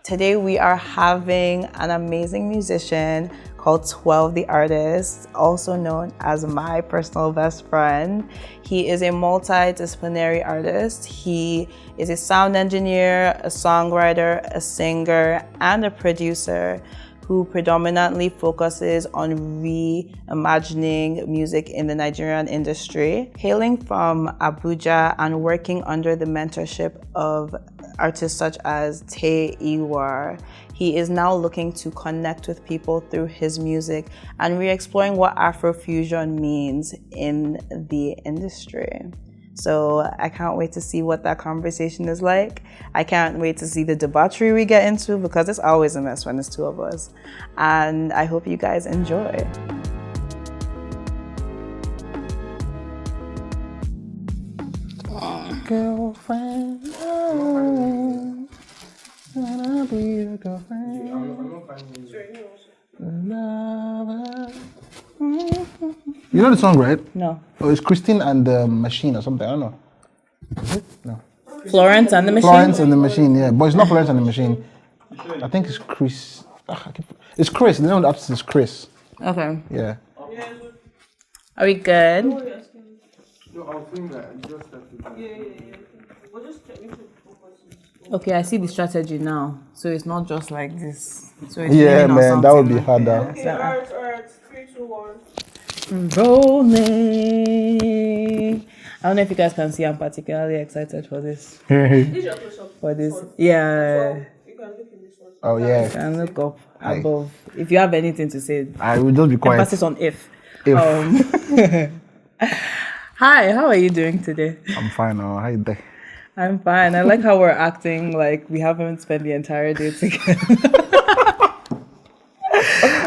Today we are having an amazing musician called 12 the Artist, also known as my personal best friend. He is a multidisciplinary artist. He is a sound engineer, a songwriter, a singer, and a producer who predominantly focuses on reimagining music in the Nigerian industry. Hailing from Abuja and working under the mentorship of artists such as Tay Iwar, he is now looking to connect with people through his music and re-exploring what afro-fusion means in the industry. So I can't wait to see what that conversation is like. I can't wait to see the debauchery we get into, because it's always a mess when it's two of us. And I hope you guys enjoy. Girlfriend, oh, wanna be your girlfriend. Lover. You know the song, right? No. Oh, it's Christine and the Machine or something. I don't know. Is it? No. Florence and the Machine? Florence and the Machine, yeah. But it's not Florence and the Machine. I think it's Chris. It's Chris. The name of the artist is Chris. Okay. Yeah. Are we good? No, I'll think that. Just have to. Yeah. We'll just check if it focuses. Okay, I see the strategy now. So it's not just like this. So it's Yeah, leaning on man, that would be something. harder. Okay, alright. 3, 2, 1. Rolling. I don't know if you guys can see, I'm particularly excited for this. This is your close up. For this. Yeah. You can look in this one. Oh, yeah. And look up Aye. above. If you have anything to say, I will just be quiet. emphasis on if. If. Hi, how are you doing today? I'm fine. Oh, how you doing? I'm fine. I like how we're acting like we haven't spent the entire day together.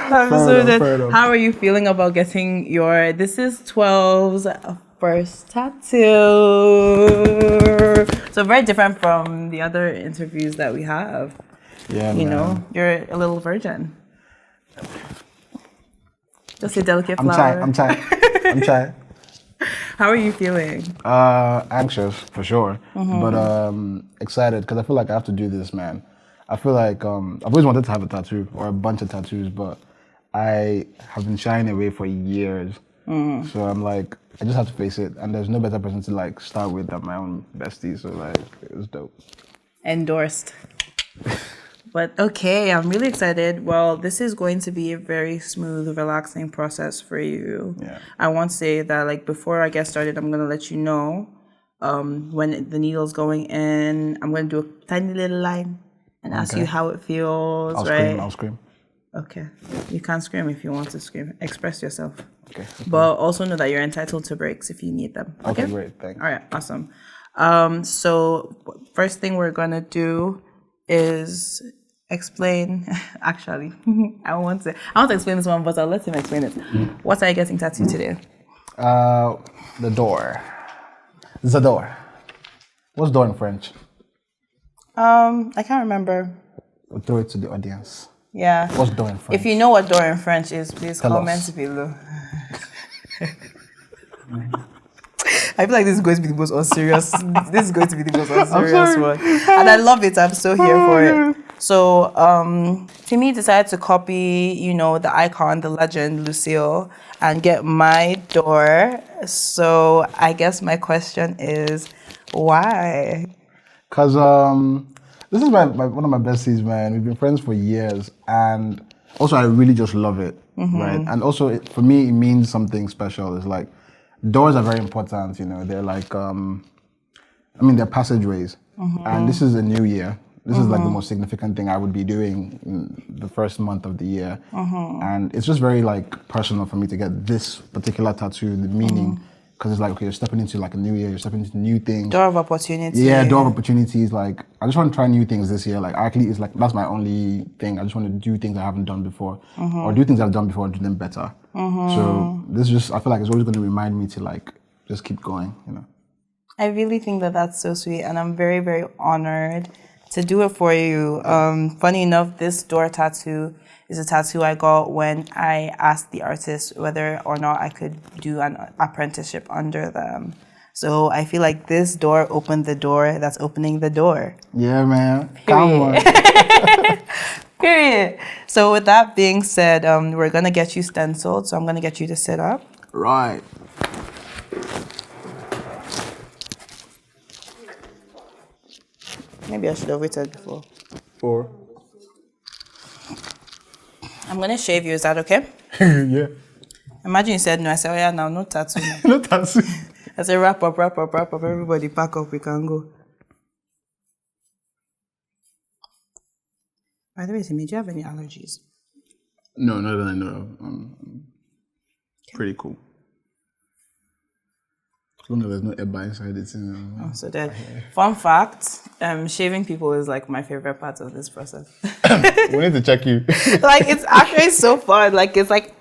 Fair enough. How are you feeling about getting your, this is 12's first tattoo. So very different from the other interviews that we have. Yeah, You man. know, you're a little virgin. Just a delicate flower. I'm tired. How are you feeling? Anxious for sure, but excited because I feel like I have to do this, man. I feel like I've always wanted to have a tattoo or a bunch of tattoos, but I have been shying away for years. So I'm like, I just have to face it, and there's no better person to like start with than my own bestie. So like, it was dope. Endorsed. But okay, I'm really excited. Well, this is going to be a very smooth, relaxing process for you. Yeah. I want to say that, like, before I get started, I'm going to let you know when the needle's going in. I'm going to do a tiny little line and ask you how it feels, I'll scream. Okay. You can scream if you want to scream. Express yourself. Okay. But also know that you're entitled to breaks if you need them. Okay, great. Thanks. All right, awesome. So first thing we're gonna do is explain. Actually, I want to explain this one, but I'll let him explain it. What are you getting tattooed today? The door. The door. What's door in French? I can't remember. We'll throw it to the audience. Yeah. What's door in French? If you know what door in French is, please Tell comment us. below. I feel like this is going to be the most unserious. This is going to be the most unserious one, and I love it. I'm so here for it. So, Timmy decided to copy, the icon, the legend, Lucille, and get my door. So, I guess my question is, why? Cause this is one of my besties, man. We've been friends for years, and also I really just love it, right? And also for me, it means something special. It's like doors are very important, They're like, they're passageways, and this is a new year. This is like the most significant thing I would be doing in the first month of the year, and it's just very like personal for me to get this particular tattoo, the meaning. Because it's like, okay, you're stepping into like a new year, you're stepping into new things. Door of opportunity. Yeah, door of opportunities. Like, I just want to try new things this year. Like, actually, it's like, that's my only thing. I just want to do things I haven't done before. Or do things I've done before and do them better. So, this is just, I feel like it's always going to remind me to like, just keep going, I really think that that's so sweet, and I'm very, very honored to do it for you. Funny enough, this door tattoo is a tattoo I got when I asked the artist whether or not I could do an apprenticeship under them. So I feel like this door opened the door that's opening the door. Yeah, man. Come on. Period. So with that being said, we're gonna get you stenciled. So I'm gonna get you to sit up. Right. Maybe I should have waited before. 4. I'm gonna shave you. Is that okay? Yeah. Imagine you said no. I said, oh yeah, now no tattoo. No tattoo. I said, wrap up. Everybody pack up. We can go. By the way, Timmy, do you have any allergies? No, not that I know of. Pretty cool. As long as there's no eba inside it. Oh, so then, fun fact, shaving people is like my favorite part of this process. We need to check you. Like, it's actually so fun. Like, it's like...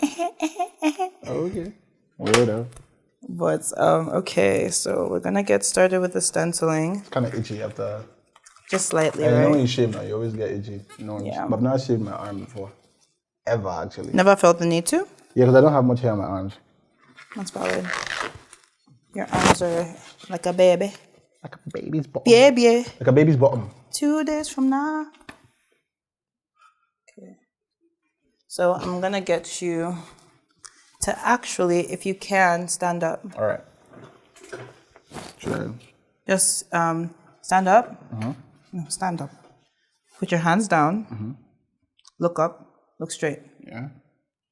Okay. Weirdo. But, okay, so we're gonna get started with the stenciling. It's kind of itchy after. Just slightly, And right? you know when you shave now, you always get itchy. Yeah. But I've never shaved my arm before. Ever, actually. Never felt the need to? Yeah, because I don't have much hair on my arms. That's valid. Your arms are like a baby. Like a baby's bottom. Baby. Like a baby's bottom. 2 days from now. Okay. So I'm gonna get you to actually, if you can, stand up. All right. Sure. Just stand up. No, stand up. Put your hands down. Look up. Look straight. Yeah.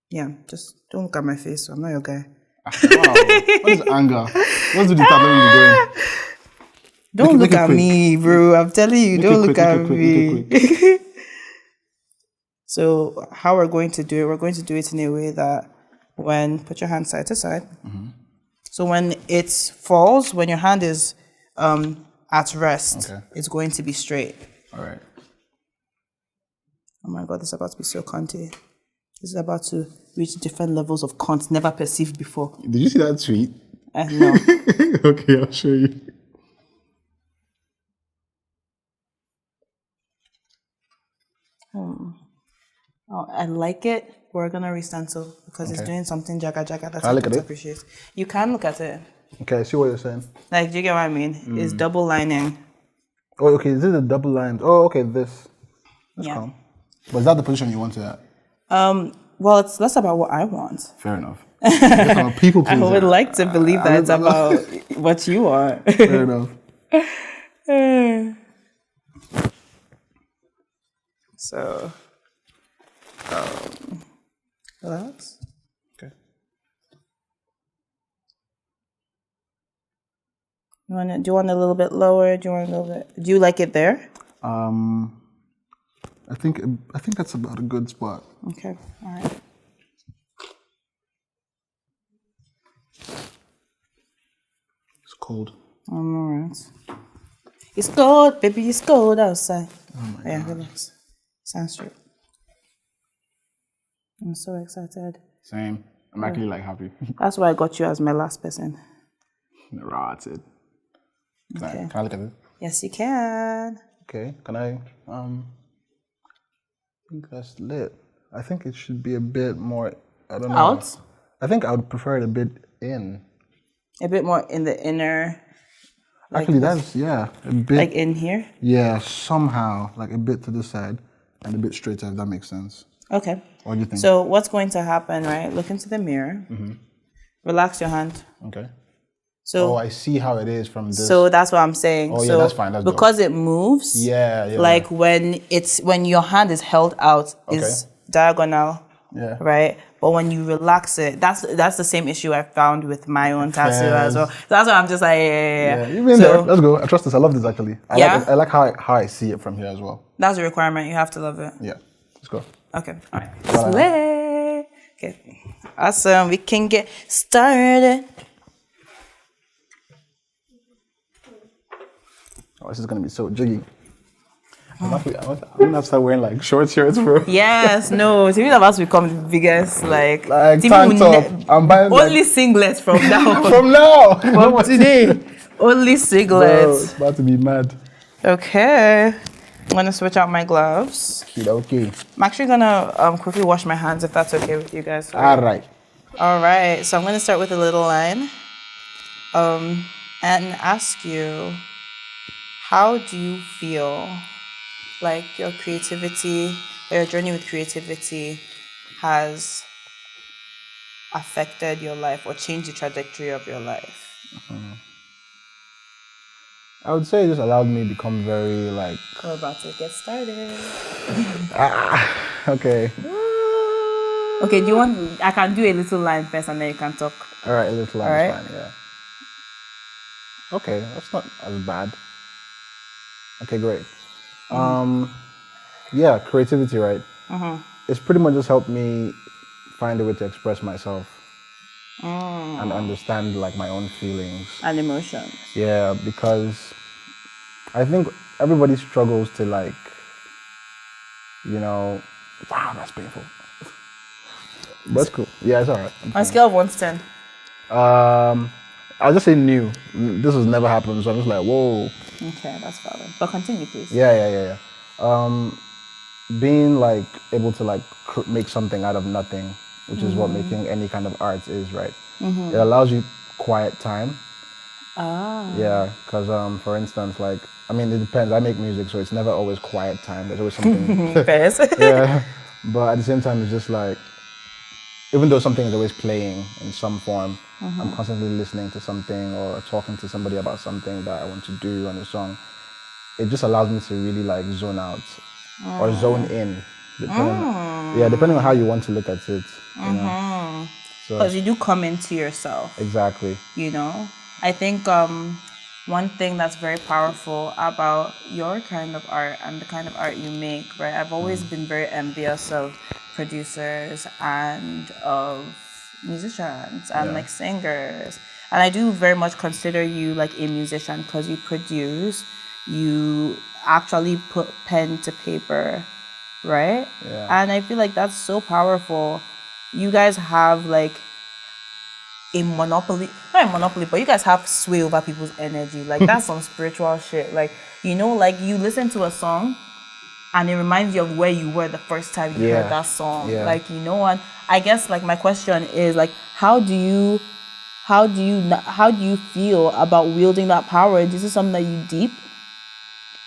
Yeah, just don't look at my face. I'm not your guy. Wow. What is anger? What's the tattooing you're doing? Don't look Make it at quick. me, bro. I'm telling you, Make don't it look quick, at make it quick, me. make it quick. So how we're going to do it, we're going to do it in a way that put your hand side to side. So when it falls, when your hand is at rest, it's going to be straight. All right. Oh my God, this is about to be so cunty. This is about to reach different levels of cunt never perceived before. Did you see that tweet? No. Okay, I'll show you. Oh, I like it. We're gonna re-stencil because it's doing something jaga jaga. That's Can I look what at I it? appreciate. You can look at it. Okay, I see what you're saying. Like, do you get what I mean? It's double lining. Oh, okay, this is the double lines. Oh, okay, this. That's Yeah. calm. But is that the position you want it at? Well, it's less about what I want. Fair enough. I'm a people I pleaser. would like to believe that it's about what you want. Fair enough. So, relax. Okay. Do you want it a little bit lower? Do you like it there? I think that's about a good spot. Okay, all right. It's cold. All right. It's cold, baby. It's cold outside. Oh my Yeah, relax. Sound straight. I'm so excited. Same. I'm actually like happy. That's why I got you as my last person. Rotted. Okay. Can I look at it? Yes, you can. Okay. Can I? I think that's lit. I think it should be a bit more. I don't know. Out? I think I would prefer it a bit in. A bit more in the inner. Actually, that's a bit. Like in here? Yeah, somehow like a bit to the side and a bit straighter. If that makes sense. Okay. What do you think? So what's going to happen, right? Look into the mirror. Relax your hand. Okay. So I see how it is from this. So that's what I'm saying. Oh, yeah, so that's fine. That's because it moves. Yeah. Like when your hand is held out, is diagonal. Yeah. Right. But when you relax it, that's the same issue I found with my own tattoo as well. So that's why I'm just like, yeah. You've been there. Let's go. I trust this. I love this actually. Yeah? I like how I see it from here as well. That's a requirement. You have to love it. Yeah. Let's go. Okay. All right. Slay. Okay. Awesome. We can get started. Oh, this is gonna be so jiggy. I'm gonna start wearing like short shirts, bro. Yes, no. Timmy about to become the biggest like Timmy tank top. I'm buying only singlets from now. from now. From today. Only Bro, singlets. it's about to be mad. Okay. I'm gonna switch out my gloves. Okay. I'm actually gonna quickly wash my hands if that's okay with you guys. All right. All right. So I'm gonna start with a little line. and ask you, how do you feel like your creativity or your journey with creativity has affected your life or changed the trajectory of your life? I would say it just allowed me to become very like. We're about to get started. Okay. Okay, do you want? I can do a little line first, and then you can talk. All right, a little line All is right. fine. Yeah. Okay, that's not as bad. Okay, great. Yeah, creativity, right? It's pretty much just helped me find a way to express myself and understand like my own feelings And emotions. Yeah, because I think everybody struggles to like, wow, that's painful. But it's cool. Yeah, it's all right. On a scale of 1 to 10. I'll just say new. This has never happened, so I'm just like, whoa. Okay, that's valid. But continue, please. Yeah. Being like able to like make something out of nothing, which is what making any kind of art is, right? It allows you quiet time. Yeah, because for instance, like, I mean, it depends. I make music, so it's never always quiet time. There's always something. Yeah, but at the same time, it's just like, even though something is always playing in some form, I'm constantly listening to something or talking to somebody about something that I want to do on a song. It just allows me to really like zone out or zone in, depending on how you want to look at it. You know? Because you do come into yourself. Exactly. You know, I think one thing that's very powerful about your kind of art and the kind of art you make, right? I've always been very envious of producers and of musicians and like singers. And I do very much consider you like a musician because you produce, you actually put pen to paper, right? Yeah. And I feel like that's so powerful. You guys have like a monopoly, not a monopoly, but you guys have sway over people's energy. Like that's some spiritual shit. Like, you know, like you listen to a song and it reminds you of where you were the first time you heard that song. Yeah. Like, you know, and I guess like my question is like, how do you feel about wielding that power? Is this something that you deep?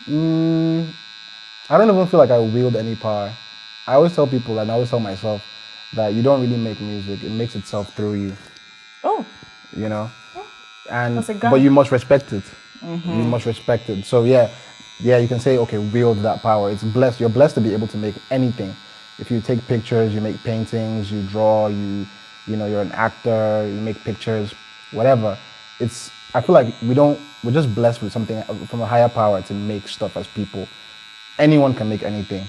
I don't even feel like I wield any power. I always tell people and I always tell myself that you don't really make music. It makes itself through you. Oh. You know? And That's a gun. but you must respect it. You must respect it. So yeah, you can say, okay, wield that power. It's blessed. You're blessed to be able to make anything. If you take pictures, you make paintings, you draw, you know, you're an actor, you make pictures, whatever. I feel like we're just blessed with something from a higher power to make stuff as people. Anyone can make anything.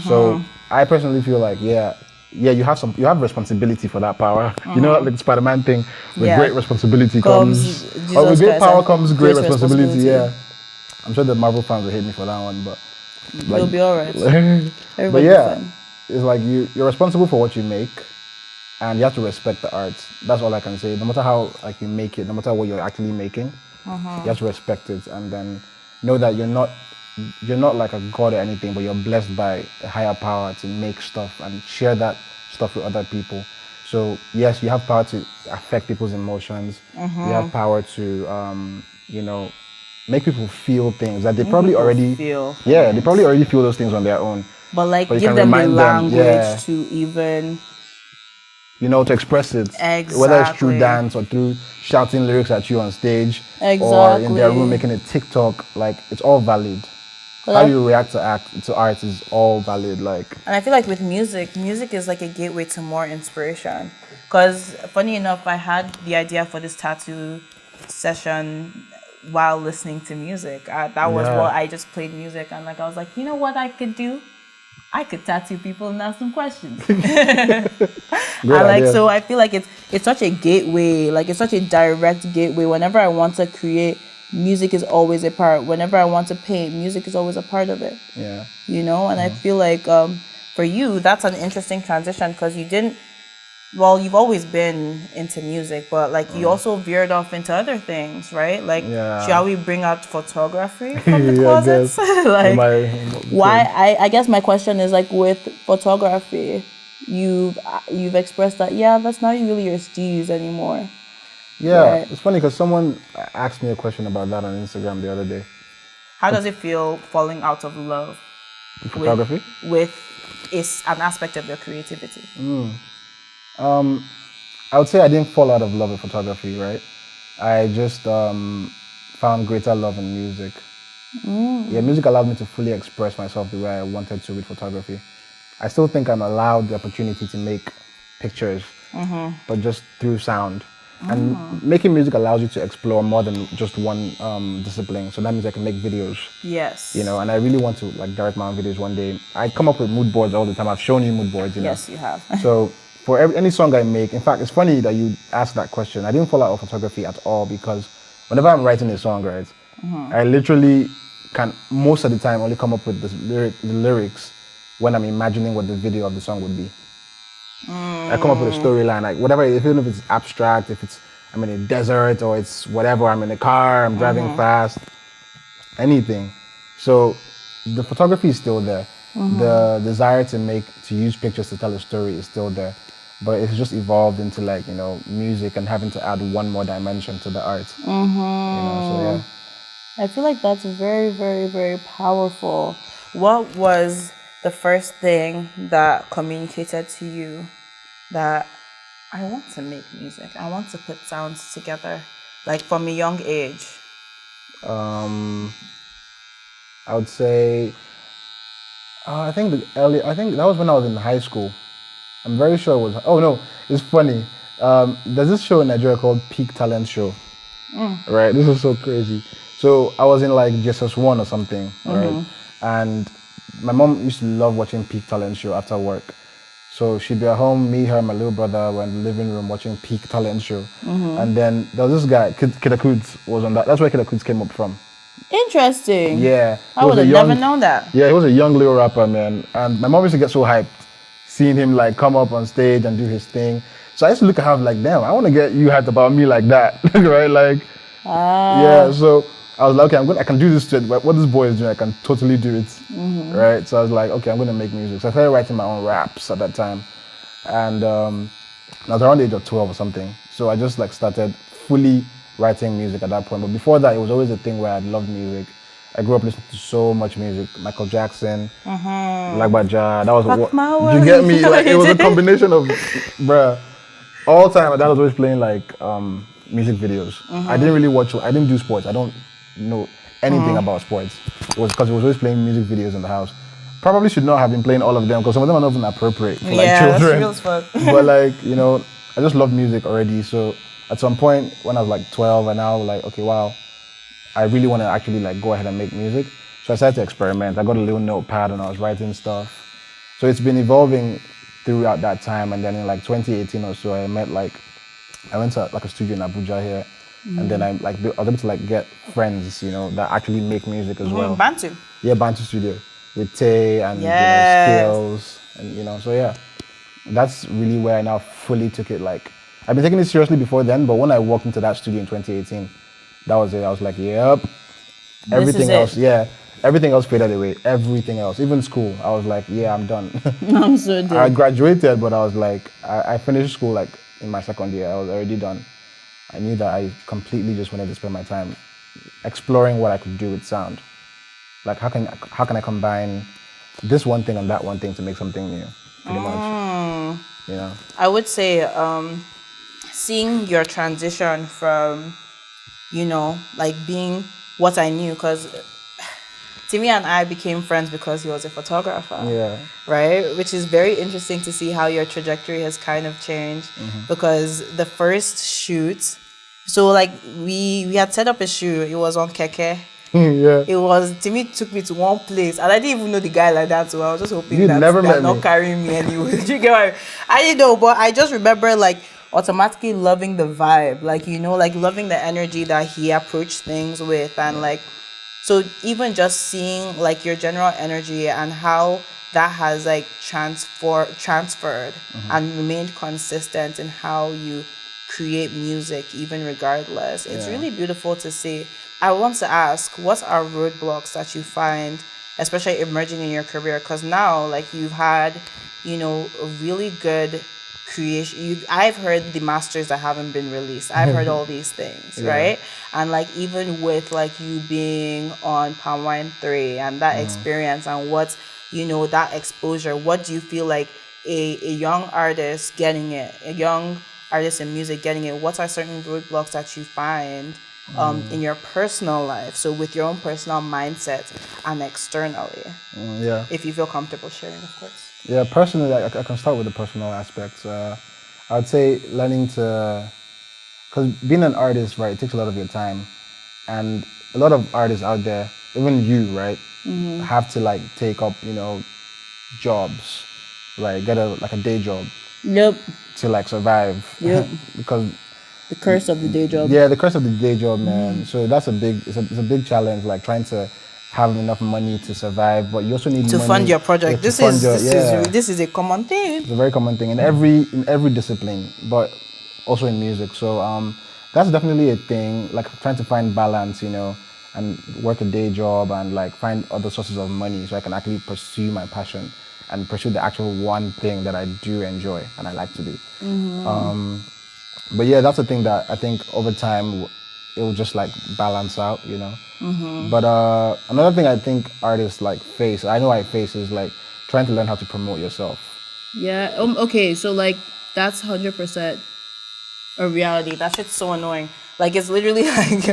So I personally feel like, you have responsibility for that power. You know, like the Spider-Man thing, with great responsibility comes or with great power comes great responsibility. Yeah. I'm sure the Marvel fans will hate me for that one, but like, you'll be alright. But yeah, it's like you're responsible for what you make, and you have to respect the art. That's all I can say. No matter how like you make it, no matter what you're actually making, you have to respect it, and then know that you're not like a god or anything, but you're blessed by a higher power to make stuff and share that stuff with other people. So yes, you have power to affect people's emotions. You have power to make people feel things that they probably already feel. Yeah, they probably already feel those things on their own. But like give them the language to even to express it. Exactly. Whether it's through dance or through shouting lyrics at you on stage or in their room making a TikTok, like it's all valid. How you react to art is all valid. Like, and I feel like with music is like a gateway to more inspiration. Because funny enough, I had the idea for this tattoo session while listening to music. That was what I just played music, and like I was like, you know what I could do? I could tattoo people and ask them questions. So I feel like it's such a gateway, like it's such a direct gateway. Whenever I want to create, music is always a part. Whenever I want to paint, music is always a part of it. Yeah. You know, and I feel like for you, that's an interesting transition because you've always been into music, but like you also veered off into other things, right? Like, shall we bring out photography from the closets? Like, I guess my question is like with photography, you've expressed that that's not really your steez anymore. Yeah, Right. it's funny because someone asked me a question about that on Instagram the other day. How does it feel falling out of love Photography? with is an aspect of your creativity? I would say I didn't fall out of love with photography, right? I just found greater love in music. Yeah, music allowed me to fully express myself the way I wanted to with photography. I still think I'm allowed the opportunity to make pictures, but just through sound. And making music allows you to explore more than just one discipline. So that means I can make videos. Yes. You know, and I really want to like direct my own videos one day. I come up with mood boards all the time. I've shown you mood boards, you know. Yes, you have. So for any song I make, in fact, it's funny that you asked that question. I didn't fall out of photography at all because whenever I'm writing a song, right, I literally can most of the time only come up with the lyrics when I'm imagining what the video of the song would be. I come up with a storyline, like whatever, even if it's abstract, if it's I'm in a desert or it's whatever, I'm in a car, I'm driving fast, anything. So the photography is still there. The desire to use pictures to tell a story is still there. But it's just evolved into like, you know, music and having to add one more dimension to the art. You know, so yeah. I feel like that's very, very, very powerful. What was the first thing that communicated to you that I want to make music, I want to put sounds together, like from a young age? I would say, I think that was when I was in high school. I'm very sure it was. Oh no, it's funny. There's this show in Nigeria called Peak Talent Show. Right, this is so crazy. So I was in like JSS1 or something, right? And my mom used to love watching Peak Talent Show after work. So she'd be at home, me, her, my little brother were in the living room watching Peak Talent Show. And then there was this guy, Kid Akuts, was on that. That's where Kid Akuts came up from. Interesting. Yeah. I would have never known that. Yeah, he was a young little rapper, man. And my mom used to get so hyped seeing him like come up on stage and do his thing. So I used to look at her like, damn, I want to get you hyped about me like that, right? Like, yeah. So I was like, okay, I can do this. What this boy is doing, I can totally do it, right? So I was like, okay, I'm going to make music. So I started writing my own raps at that time, and I was around the age of 12 or something. So I just like started fully writing music at that point. But before that, it was always a thing where I loved music. I grew up listening to so much music, Michael Jackson, Rebecca Judd. That was what you get me. Like it was a combination of, bruh, all time. My dad was always playing like music videos. I didn't really watch. I didn't do sports. I don't know anything about sports. It was because he was always playing music videos in the house. Probably should not have been playing all of them because some of them are not even appropriate for like children. That's real as fuck. But like, you know, I just love music already. So at some point when I was like 12 and now like, okay, wow, I really want to actually like go ahead and make music. So I started to experiment. I got a little notepad and I was writing stuff. So it's been evolving throughout that time. And then in like 2018 or so, I went to like a studio in Abuja here. And then I was able to like get friends, you know, that actually make music as well. Bantu. Yeah, Bantu Studio with Tay and you know, Skills and you know, so yeah, that's really where I now fully took it. Like I've been taking it seriously before then, but when I walked into that studio in 2018, that was it. I was like, yep. Everything else, everything else faded away. Everything else, even school, I was like, yeah, I'm done. I'm so dead. I graduated, but I was like, I finished school like in my second year. I was already done. I knew that I completely just wanted to spend my time exploring what I could do with sound. Like how can I combine this one thing and that one thing to make something new, pretty much. You know. I would say seeing your transition from, you know, like being what I knew, because Timmy and I became friends because he was a photographer. Yeah. Right? Which is very interesting to see how your trajectory has kind of changed. Because the first shoot, so like we had set up a shoot, it was on Keke. Yeah. It was, Timmy took me to one place and I didn't even know the guy like that, so I was just hoping You that never they're met not me. carrying me anyway. You get what I mean? I didn't know, but I just remember like automatically loving the vibe, like, you know, like loving the energy that he approached things with. And like, so even just seeing like your general energy and how that has like transferred and remained consistent in how you create music, even regardless. It's really beautiful to see. I want to ask, what are roadblocks that you find, especially emerging in your career? Because now, like, you've had, you know, a really good creation. I've heard the masters that haven't been released. I've heard all these things, right? And like even with like you being on Palm Wine 3 and that experience and what, you know, that exposure, what do you feel like a young artist getting it, a young artist in music getting it, what are certain roadblocks that you find in your personal life, so with your own personal mindset and externally? If you feel comfortable sharing, of course. Yeah, personally, I can start with the personal aspects. I would say learning to, because being an artist, right, it takes a lot of your time, and a lot of artists out there, even you, right, have to like take up, you know, jobs, right, get a day job. Yep. To like survive. Yep. Because the curse of the day job. Yeah, the curse of the day job, man. So that's it's a big challenge, like trying to have enough money to survive, but you also need to money fund your project. This is a common thing. It's a very common thing in every discipline, but also in music. So that's definitely a thing, like trying to find balance, you know, and work a day job and like find other sources of money so I can actually pursue my passion and pursue the actual one thing that I do enjoy and I like to do. But yeah, that's the thing that I think over time it will just like balance out, you know. But another thing I think artists like face, I know I face, is like trying to learn how to promote yourself. Yeah. Okay. So like that's 100% a reality. That shit's so annoying. Like it's literally like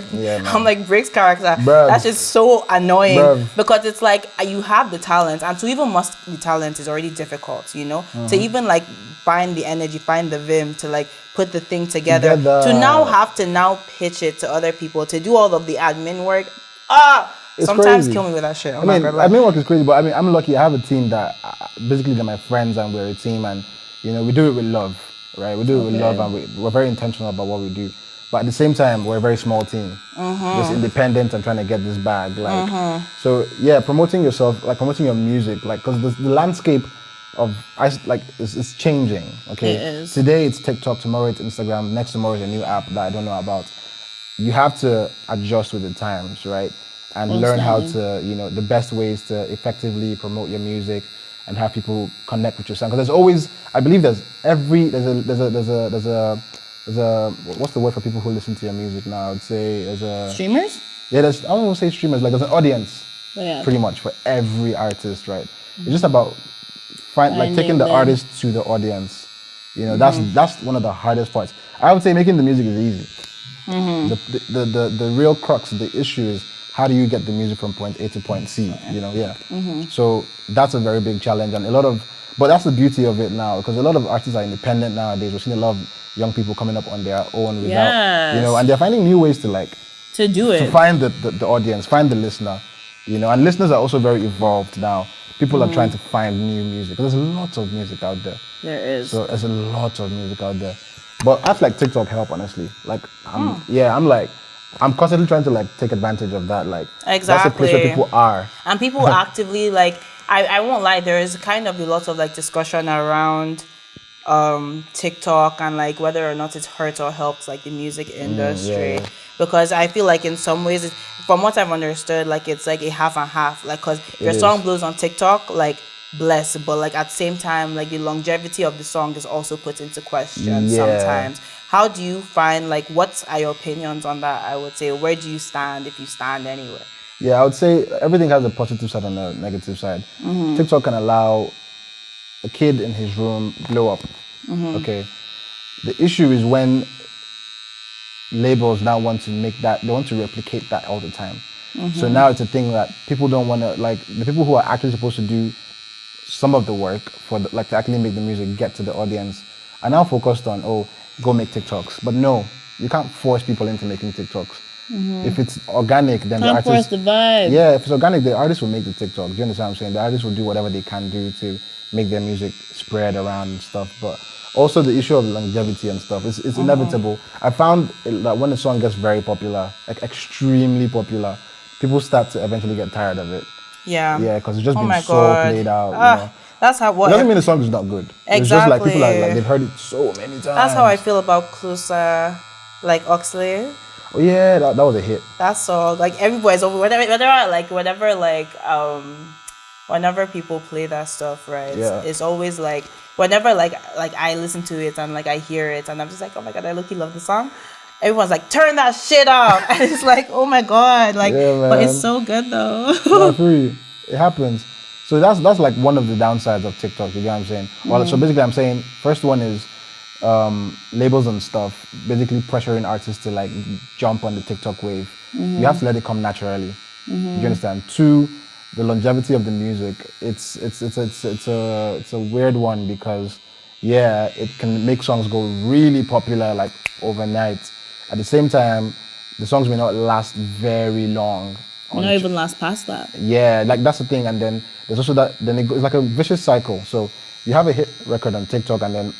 I'm like Brick's character. Bruv. That's just so annoying. Bruv. Because it's like you have the talent, and to even muster the talent is already difficult, you know. To even like find the energy, find the vim to like put the thing together. To now have to now pitch it to other people, to do all of the admin work. It's sometimes crazy. Kill me with that shit. I mean, admin work is crazy, but I mean, I'm lucky. I have a team that basically they're my friends, and we're a team, and you know, we do it with love, right? We do it with love, and we're very intentional about what we do. But at the same time, we're a very small team, just independent and trying to get this bag. Like, so yeah, promoting yourself, like promoting your music, like, because the landscape of is changing. Okay, it is. Today it's TikTok, tomorrow it's Instagram, next tomorrow is a new app that I don't know about. You have to adjust with the times, right? And learn how to, you know, the best ways to effectively promote your music and have people connect with your sound. Because there's always, I believe there's a what's the word for people who listen to your music now? I would say there's a streamers. Yeah, I don't want to say streamers. Like there's an audience, pretty much for every artist, right? It's just about taking the artist to the audience. You know, that's one of the hardest parts. I would say making the music is easy. The real crux, the issue is how do you get the music from point A to point C? You know, So that's a very big challenge, and but that's the beauty of it now, because a lot of artists are independent nowadays. We're seeing a lot of young people coming up on their own without, you know, and they're finding new ways to find the audience, find the listener, you know, and listeners are also very evolved now. People are trying to find new music. There's a lot of music out there. There is. So there's a lot of music out there. But apps like TikTok help, honestly. Like, I'm constantly trying to like take advantage of that. Like, exactly. That's the place where people are. And people actively like, I won't lie, there is kind of a lot of like discussion around TikTok and like whether or not it hurts or helps like the music industry. Because I feel like in some ways, from what I've understood, like it's like a half and half. Like, because your song blows on TikTok, like bless, but like at the same time, like the longevity of the song is also put into question sometimes. How do you find, like, what are your opinions on that? I would say, where do you stand, if you stand anywhere? Yeah, I would say everything has a positive side and a negative side. TikTok can allow a kid in his room blow up. Okay, the issue is when labels now want to make that, they want to replicate that all the time. So now it's a thing that people don't want to, like, the people who are actually supposed to do some of the work for to actually make the music get to the audience are now focused on, go make TikToks. But no, you can't force people into making TikToks. If it's organic, then the artist... force the vibe. Yeah, if it's organic, the artist will make the TikTok. Do you understand what I'm saying? The artist will do whatever they can do to make their music spread around and stuff. But also the issue of longevity and stuff, it's inevitable. I found that when a song gets very popular, like extremely popular, people start to eventually get tired of it. Yeah. Yeah, because it's just been so played out, you know. That's how... It doesn't mean the song is not good. Exactly. It's just like people are like, they've heard it so many times. That's how I feel about Closer, like Oxley. Oh yeah, that was a hit. That song, like everybody's over, whenever people play that stuff, right? Yeah. It's always like whenever like I listen to it and like I hear it and I'm just like, oh my god, I low-key love the song. Everyone's like, turn that shit off. And it's like, oh my god, like, but it's so good though. Yeah, free. It happens. So that's like one of the downsides of TikTok. You get what I'm saying? Well, so basically, I'm saying first one is labels and stuff, basically pressuring artists to like jump on the TikTok wave. You have to let it come naturally. Do you understand? Two, the longevity of the music. It's a weird one because it can make songs go really popular like overnight. At the same time, the songs may not last very long. Not even last past that. Yeah, like that's the thing. And then there's also that, then it's like a vicious cycle. So you have a hit record on TikTok and then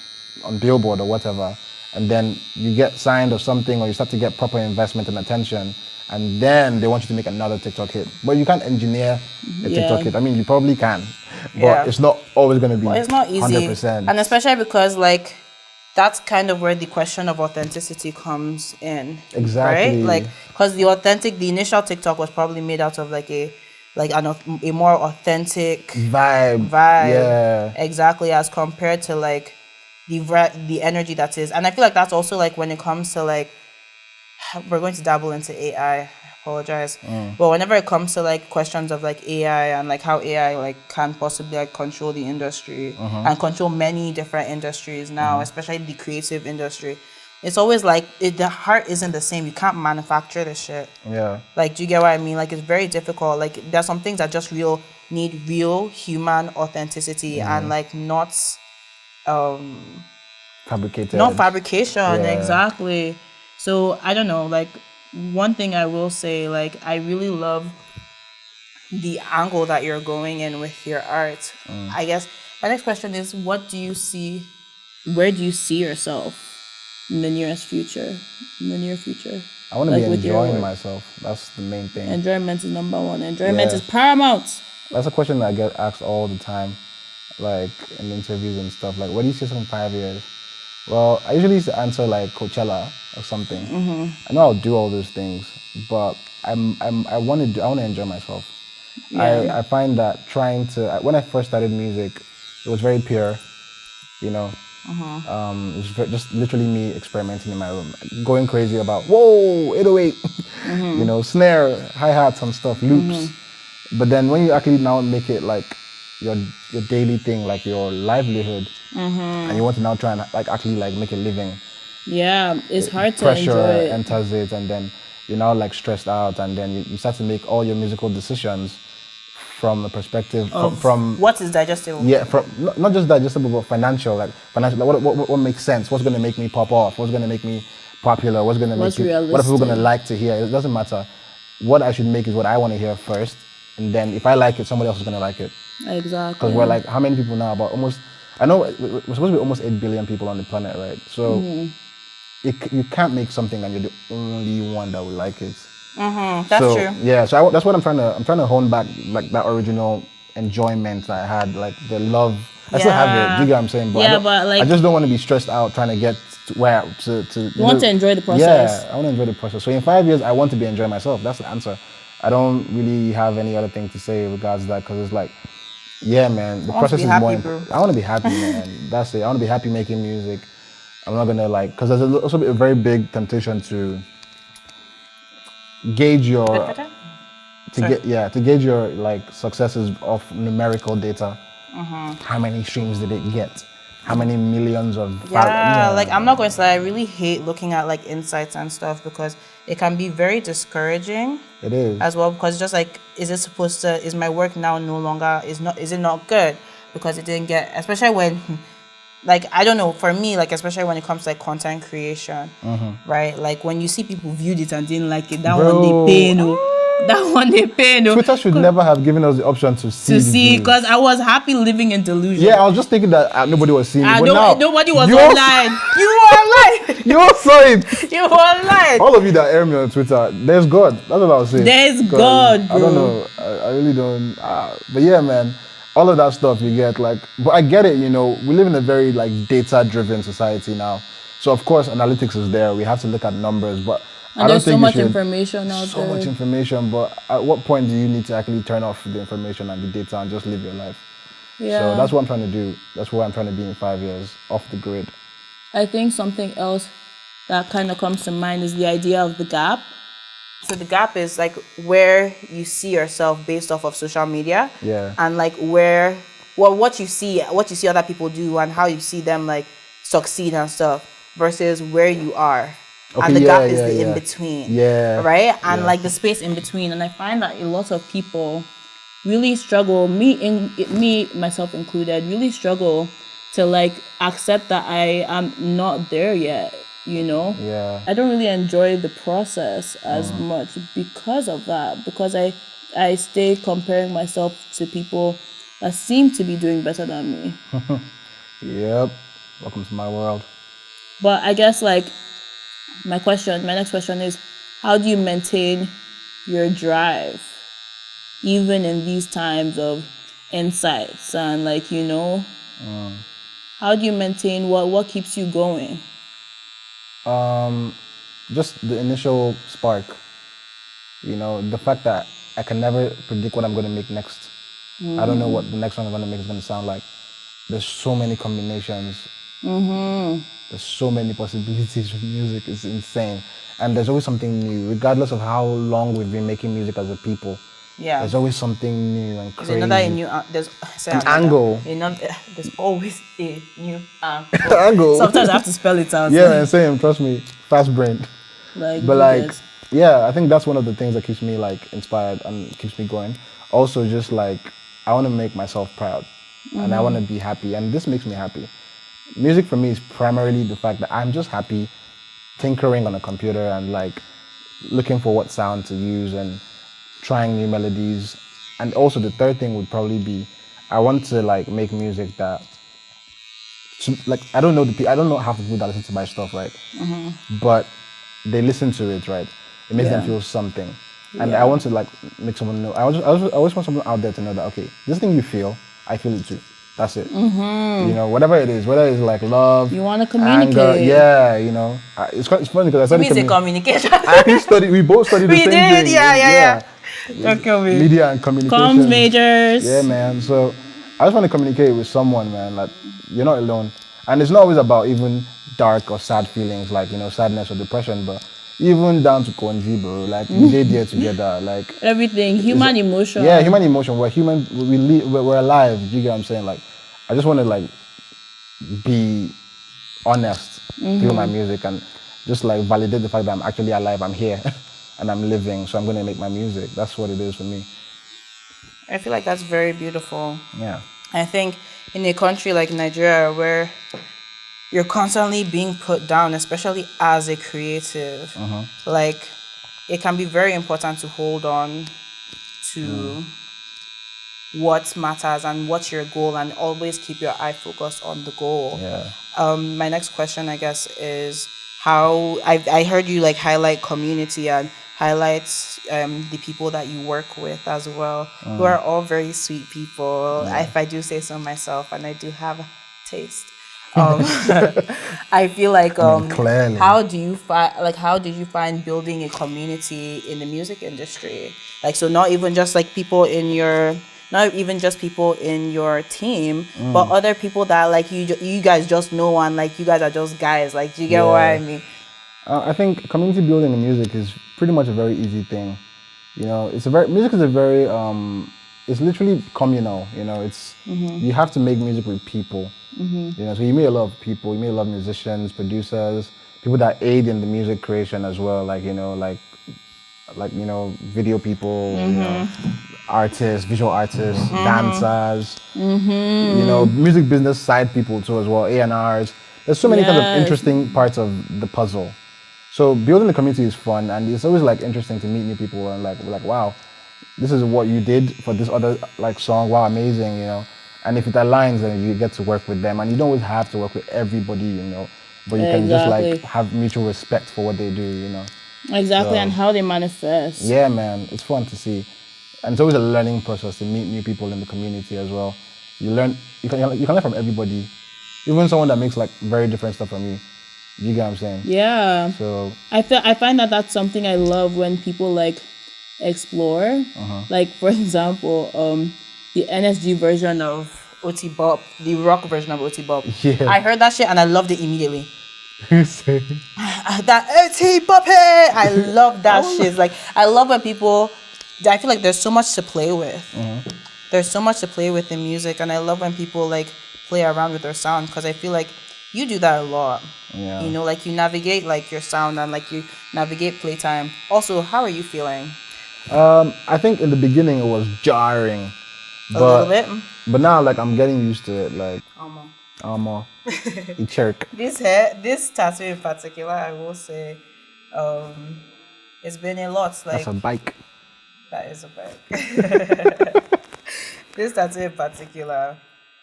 on Billboard or whatever, and then you get signed or something, or you start to get proper investment and attention, and then they want you to make another TikTok hit. But you can't engineer a TikTok hit. I mean, you probably can, but it's not always going to be. Well, it's not easy, 100%. And especially because like that's kind of where the question of authenticity comes in. Exactly. Right? Like, because the initial TikTok was probably made out of like a more authentic vibe. Yeah. Exactly, as compared to like the energy that is. And I feel like that's also like when it comes to like, we're going to dabble into AI. Apologize. But whenever it comes to like questions of like AI and like how AI like can possibly like control the industry and control many different industries now, especially the creative industry, it's always like the heart isn't the same. You can't manufacture the shit. Yeah. Like, do you get what I mean? Like, it's very difficult. Like, there's some things that just need real human authenticity and like not fabricated. Not fabrication, exactly. So I don't know, like one thing I will say, like I really love the angle that you're going in with your art. I guess my next question is, where do you see yourself in the near future? I want to be enjoying myself. That's the main thing. Enjoyment is number one. Enjoyment is paramount. That's a question that I get asked all the time, like in interviews and stuff. Like, what do you see in 5 years? Well, I usually used to answer like Coachella or something. I know I'll do all those things, but I want to enjoy myself. I find that when I first started music, it was very pure, you know. It was just literally me experimenting in my room, going crazy about, whoa, 808, you know, snare, hi-hats and stuff, loops. But then when you actually now make it like your daily thing, like your livelihood, and you want to now try and like actually like make a living. Yeah, it's hard to enjoy. Pressure enters it, and then you're now like stressed out, and then you start to make all your musical decisions from a perspective from what is digestible. Yeah, from not just digestible, but financial. Like what makes sense? What's going to make me pop off? What's going to make me popular? What's going to make what are people going to like to hear? It doesn't matter. What I should make is what I want to hear first, and then if I like it, somebody else is going to like it. Exactly. Because we're like, how many people now? About almost, I know we're supposed to be almost 8 billion people on the planet, right? So you can't make something and you're the only one that will like it. That's true. Yeah, so that's what I'm trying to hone back, like that original enjoyment that I had, like the love. I still have it. Do you get what I'm saying? But but like, I just don't want to be stressed out trying to get to where to. You want to enjoy the process. Yeah, I want to enjoy the process. So in 5 years, I want to be enjoying myself. That's the answer. I don't really have any other thing to say regards to that, because it's like, yeah, man, the process is more important. I want to be happy, man. That's it. I want to be happy making music. I'm not gonna like, because there's also a very big temptation to gauge your gauge your like successes off numerical data. How many streams did it get? How many millions of like I'm not going to say, I really hate looking at like insights and stuff, because it can be very discouraging. It is as well, because it's just like, is my work now no longer, is it not good because it didn't get, especially when like, I don't know, for me, like, especially when it comes to like content creation, right? Like when you see people viewed it and didn't like it, that one they pay no. That one they pay no. Twitter should never have given us the option to see, because I was happy living in delusion. Yeah, I was just thinking that nobody was seeing it. But nobody was online. You were online. You all saw it. You were online. All of you that air me on Twitter, there's God. That's what I was saying. There's God, bro. I don't know. I really don't. But yeah, man. All of that stuff you get, like, but I get it, you know, we live in a very like data-driven society now. So of course analytics is there. We have to look at numbers, but I don't think so much information out there. So much information, but at what point do you need to actually turn off the information and the data and just live your life? Yeah. So that's what I'm trying to do. That's where I'm trying to be in 5 years, off the grid. I think something else that kind of comes to mind is the idea of the gap. So the gap is like where you see yourself based off of social media, Yeah. and like what you see other people do and how you see them like succeed and stuff versus where you are. Okay, And the yeah, gap is yeah, the yeah. in between. Yeah. Right? And Yeah. like the space in between. And I find that a lot of people really struggle, me myself included, really struggle to like accept that I am not there yet, you know? Yeah. I don't really enjoy the process as much because of that, because I stay comparing myself to people that seem to be doing better than me. Yep. Welcome to my world. But I guess like my next question is, how do you maintain your drive even in these times of insights and like, you know, how do you maintain what keeps you going? Just the initial spark. You know, the fact that I can never predict what I'm going to make next. I don't know what the next one I'm going to make is going to sound like. There's so many combinations. There's so many possibilities with music. It's insane. And there's always something new, regardless of how long we've been making music as a people. Yeah. There's always something new and crazy. There's another new angle. There's always a new Angle. Sometimes I have to spell it out. Yeah, man, same. Trust me, fast brain. Like, But like, yeah, I think that's one of the things that keeps me like inspired and keeps me going. Also, just like I want to make myself proud, and I want to be happy, and this makes me happy. Music for me is primarily the fact that I'm just happy tinkering on a computer and like looking for what sound to use and trying new melodies. And also the third thing would probably be I want to like make music that like I don't know half the people that listen to my stuff, right? But they listen to it, right? It makes them feel something. And I want to like make someone know. I always want someone out there to know that okay, this thing you feel, I feel it too. That's it. You know, whatever it is, whether it's like love, you want to communicate. anger, yeah, you know. It's funny because I studied communication. we both studied the same thing. Yeah. Okay, Media and communication. Comms majors. Yeah, man. So I just want to communicate with someone, man. Like you're not alone, and it's not always about even dark or sad feelings, like you know, sadness or depression, but even down to Konji, bro. Like we did there together, like everything, human emotion. Yeah, human emotion. We're human. We're alive. You get what I'm saying? Like, I just want to like be honest through my music and just like validate the fact that I'm actually alive. I'm here and I'm living. So I'm gonna make my music. That's what it is for me. I feel like that's very beautiful. Yeah. I think in a country like Nigeria where you're constantly being put down, especially as a creative, like it can be very important to hold on to what matters and what's your goal and always keep your eye focused on the goal. Yeah. My next question, I guess, is how I heard you like highlight community and highlight the people that you work with as well, who are all very sweet people. If I do say so myself, and I do have taste. I feel like clearly. how did you find building a community in the music industry? Like, so not even just people in your team, but other people that like you guys just know and like you guys are just guys. Like, do you get what I mean? I think community building in music is pretty much a very easy thing. You know, music is a very it's literally communal. You know, it's you have to make music with people. You know, so you meet a lot of people. You meet a lot of musicians, producers, people that aid in the music creation as well. Like video people, you know, artists, visual artists, dancers. You know, music business side people too as well. A&Rs. There's so many kinds of interesting parts of the puzzle. So building the community is fun, and it's always like interesting to meet new people and like wow, this is what you did for this other like song. Wow, amazing, you know. And if it aligns, then you get to work with them, and you don't always have to work with everybody, you know. But you can just like have mutual respect for what they do, you know. Exactly, and how they manifest. Yeah, man, it's fun to see, and it's always a learning process to meet new people in the community as well. You can learn from everybody, even someone that makes like very different stuff from you. You get what I'm saying? Yeah. So I find that that's something I love when people like explore. Like, for example, the NSG version of OT Bop, the rock version of OT Bop. Yeah. I heard that shit and I loved it immediately. Same. That OT Bop, I love that shit. Like, I love when people, I feel like there's so much to play with. There's so much to play with in music, and I love when people like play around with their sound, because I feel like you do that a lot. Yeah. You know, like you navigate like your sound and like you navigate playtime. Also, how are you feeling? I think in the beginning it was jarring. A little bit? But now, like, I'm getting used to it. Like, Almost. Chirk. This tattoo in particular, I will say, it's been a lot. Like, That's a bike. that is a bike. This tattoo in particular,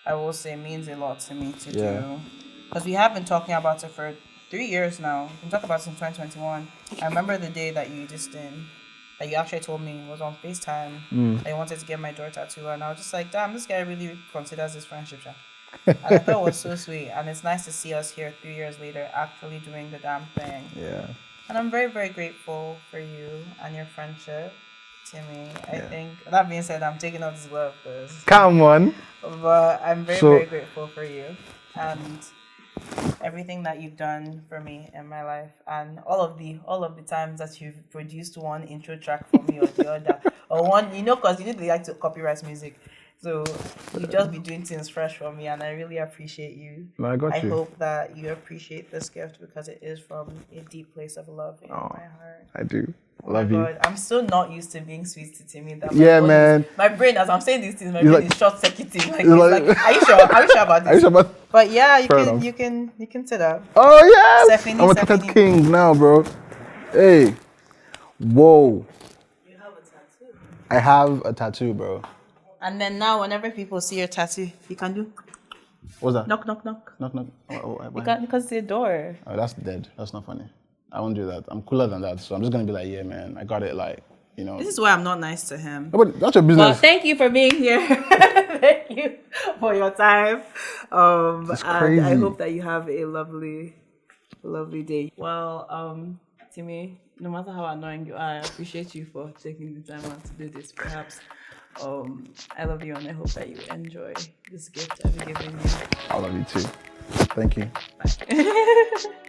I will say, means a lot to me to do. Because we have been talking about it for 3 years now. We talked about it in 2021. I remember the day that you that you actually told me was on FaceTime. I wanted to get my door tattoo, and I was just like, damn, this guy really considers this friendship. And I thought it was so sweet, and it's nice to see us here 3 years later actually doing the damn thing. Yeah. And I'm very, very grateful for you and your friendship, Timmy. I think, that being said, I'm taking all this love, Come on. but I'm very, very grateful for you and everything that you've done for me in my life, and all of the times that you've produced one intro track for me or the other, or one, you know, because you didn't like to copyright music, so you just be doing things fresh for me, and I really appreciate you. No, I got you. Hope that you appreciate this gift, because it is from a deep place of love in my heart. I do. Oh Love my you. God. I'm still not used to being sweet to Timmy. Man. My brain, as I'm saying these things, my He's brain like- is short circuiting. Like, he's like- are you sure? Are you sure about this? Are you sure about? But yeah, Fair you can say that. Oh yeah. Stephanie, I'm a tatted king now, bro. Hey. Whoa. You have a tattoo. I have a tattoo, bro. And then now, whenever people see your tattoo, you can do What's that? knock, knock, knock. Knock, knock. Because it's a door. Oh, that's dead. That's not funny. I won't do that. I'm cooler than that. So I'm just gonna be like, yeah, man, I got it. Like, you know. This is why I'm not nice to him. No, but that's your Well, business. thank you for being here. Thank you for your time. It's and crazy. I hope that you have a lovely, lovely day. Well, Timmy, no matter how annoying you are, I appreciate you for taking the time out to do this. Perhaps, I love you, and I hope that you enjoy this gift I've given you. I love you too. Thank you. Bye.